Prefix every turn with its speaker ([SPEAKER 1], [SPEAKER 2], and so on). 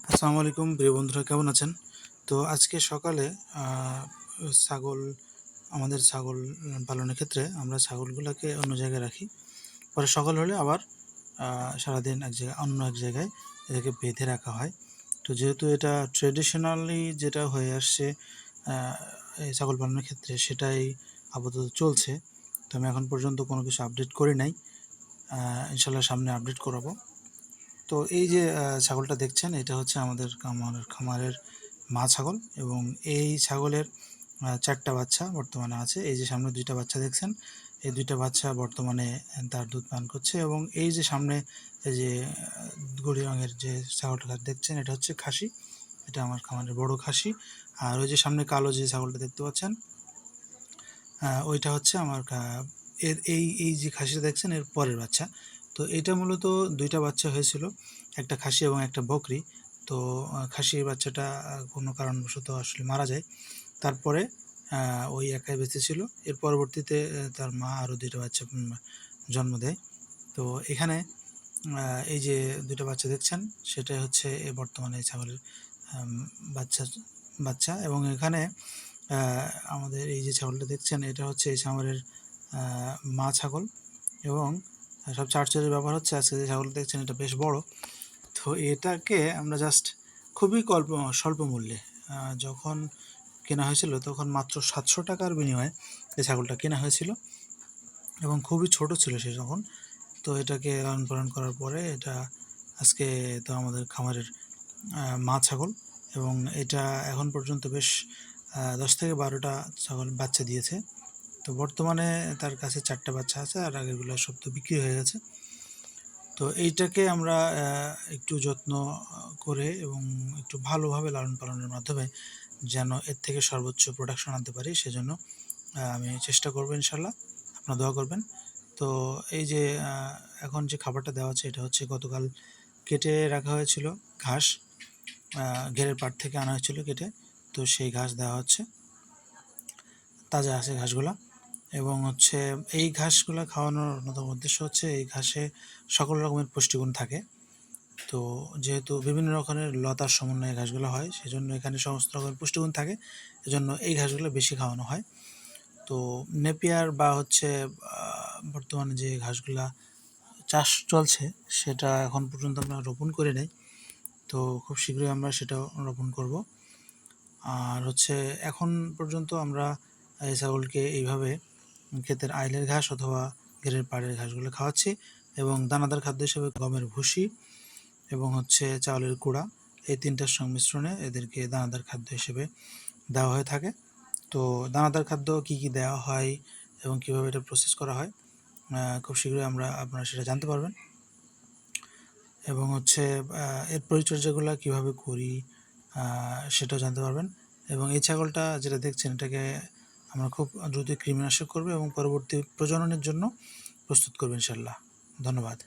[SPEAKER 1] আসসালামু আলাইকুম প্রিয় বন্ধুরা, কেমন আছেন? তো আজকে সকালে আ ছাগল আমাদের ছাগল পালনের ক্ষেত্রে আমরা ছাগলগুলাকে অন্য জায়গায় রাখি। পরে সকাল হলে আবার আ সারাদিন অন্য এক জায়গায় এদেরকে বেঁধে রাখা হয়। তো যেহেতু এটা ট্র্যাডিশনালি যেটা হয়ে আসছে আ এই ছাগল পালনের ক্ষেত্রে সেটাই আপাতত চলছে। তো আমি এখন পর্যন্ত কোনো কিছু আপডেট করি নাই। আ ইনশাআল্লাহ সামনে আপডেট করাবো। তো এই যে ছাগলটা দেখছেন, এটা হচ্ছে আমাদের খামারের মা ছাগল এবং এই ছাগলের ৪ টা বাচ্চা বর্তমানে আছে। এই যে সামনে ২ টা বাচ্চা দেখছেন, এই ২ টা বাচ্চা বর্তমানে তার দুধ পান করছে এবং এই যে সামনে এই যে গড়ি রঙের যে ছাগলটা দেখছেন, এটা হচ্ছে খাসি। এটা আমার খামারের বড় খাসি। আর ওই যে সামনে কালো যে ছাগলটা দেখতে পাচ্ছেন, ওইটা হচ্ছে আমার এই যে খাসিটা দেখছেন এর পরের বাচ্চা। তো এটা মূলত ২ টা বাচ্চা হয়েছিল। একটা খাসি এবং একটা বকরি। তো খাসির বাচ্চাটা কোনো কারণবশত আসলে মারা যায়। তারপরে ওই একাই বেঁচে ছিল। এর পরবর্তীতে তার মা আরও ২ টা বাচ্চা জন্ম দেয়। তো এখানে আ এই যে ২ টা বাচ্চা দেখছেন, সেটাই হচ্ছে বর্তমানে এই ছাগলের আম বাচ্চা বাচ্চা এবং এখানে আ আমাদের এই যে ছাগলটা দেখছেন, এটা হচ্ছে এই খামারের আ মা ছাগল এবং সবচেয়ে আশ্চর্যের ব্যাপার হচ্ছে আজকে যে ছাগলটা দেখছেন এটা বেশ বড়। তো এটাকে আমরা জাস্ট খুবই স্বল্প মূল্যে আ যখন কেনা হয়েছিল তখন মাত্র ৳৭০০ র বিনিময়ে এই ছাগলটা কেনা হয়েছিল এবং খুবই ছোট ছিল সে তখন। তো এটাকে লালন-পালন করার পরে এটা আজকে তো আমাদের খামারের মা ছাগল এবং এটা এখন পর্যন্ত বেশ ১০ থেকে ১২ টা ছাগল বাচ্চা দিয়েছে। তো বর্তমানে তার কাছে ৪ টা বাচ্চা আছে আর আগেরগুলো সব তো বিক্রি হয়ে গেছে। তো এইটাকে আমরা একটু যত্ন করে এবং একটু ভালোভাবে লালন-পালনের মাধ্যমে যেন এর থেকে সর্বোচ্চ প্রোডাকশন আনতে পারি সেজন্য আমি চেষ্টা করব ইনশাআল্লাহ। আপনারা দোয়া করবেন। তো এই যে এখন যে খাবারটা দেওয়া হচ্ছে এটা হচ্ছে গতকাল কেটে রাখা হয়েছিল ঘাস। আ ঘেরের পাড় থেকে আনা হয়েছিল কেটে। তো সেই ঘাস দেওয়া হচ্ছে। তাজা আছে ঘাসগুলা এবং হচ্ছে এই ঘাসগুলা খাওয়ানোর অন্যতম উদ্দেশ্য হচ্ছে এই ঘাসে সকল রকমের পুষ্টিগুণ থাকে। তো যেহেতু বিভিন্ন রকমের লতার সমন্বয়ে ঘাসগুলো হয়, সেজন্য এখানে সমস্ত রকমের পুষ্টিগুণ থাকে। এজন্য এই ঘাসগুলো বেশি খাওয়ানো হয়। তো নেপিয়ার বা হচ্ছে আ বর্তমানে যে ঘাসগুলা চাষ চলছে, সেটা এখন পর্যন্ত আমরা রোপণ করি নাই। তো খুব শীঘ্রই আমরা সেটাও রোপণ করব। আর হচ্ছে এখন পর্যন্ত আমরা এই ছাগলকে এইভাবে ক্ষেতের আইলের ঘাস অথবা ঘেরের পাড়ের ঘাসগুলো খাওয়াচ্ছি এবং দানাদার খাদ্য হিসেবে গমের ভুসি এবং হচ্ছে চাউলের গুঁড়া, এই ৩ টার সংমিশ্রণে এদেরকে দানাদার খাদ্য হিসেবে দেওয়া হয়ে থাকে। তো দানাদার খাদ্য কী দেওয়া হয় এবং কীভাবে এটা প্রসেস করা হয়, খুব শীঘ্রই আপনারা সেটা জানতে পারবেন এবং হচ্ছে এর পরিচর্যাগুলা কীভাবে করি সেটাও জানতে পারবেন এবং এই ছাগলটা যেটা দেখছেন এটাকে আমরা খুব দ্রুতই কৃমিনাশক করব এবং পরবর্তী প্রজননের জন্য প্রস্তুত করব ইনশাআল্লাহ। ধন্যবাদ।